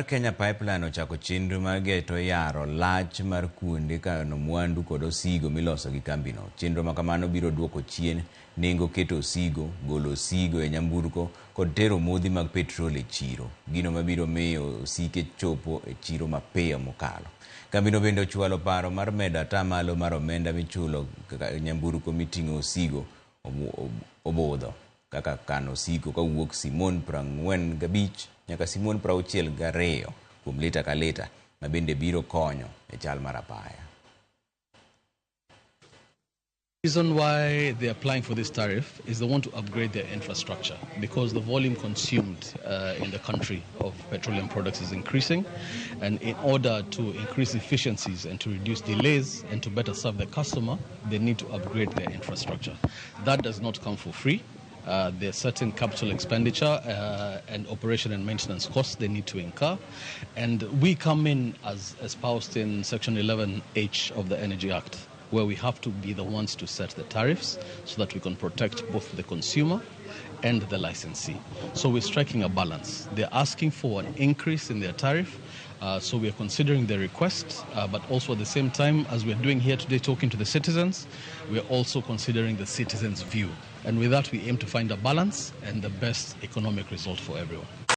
Kenya Pipeline ochako chenro mar geto yaro lach mar kuonde kano mwandu kod osigo miloso gi kambino. Chenro ma kamano biro duoko chien nengo keto osigo, golo osigo e nyamburko kod tero modhi mag petrol e chiro. Gino mabiro miyo osike chopo e chiro mapiyo mokalo. Kambino bende ochwalo paro mar medo atamalo mar omenda michulo nyamburko miting'o osigo obudho. Kaka kano osigo kawuok Simon 45 nyaka Simon 62 kuom lita ka lita, ma bende biro konyo e chal mar apaya. The reason why they're applying for this tariff is they want to upgrade their infrastructure because the volume consumed in the country of petroleum products is increasing, and in order to increase efficiencies and to reduce delays and to better serve the customer, they need to upgrade their infrastructure. That does not come for free. There's certain capital expenditure and operation and maintenance costs they need to incur. And we come in as espoused in Section 11H of the Energy Act, where we have to be the ones to set the tariffs so that we can protect both the consumer and the licensee. So we're striking a balance. They're asking for an increase in their tariff, so we are considering their request, but also at the same time, as we're doing here today, talking to the citizens, we're also considering the citizens' view. And with that, we aim to find a balance and the best economic result for everyone.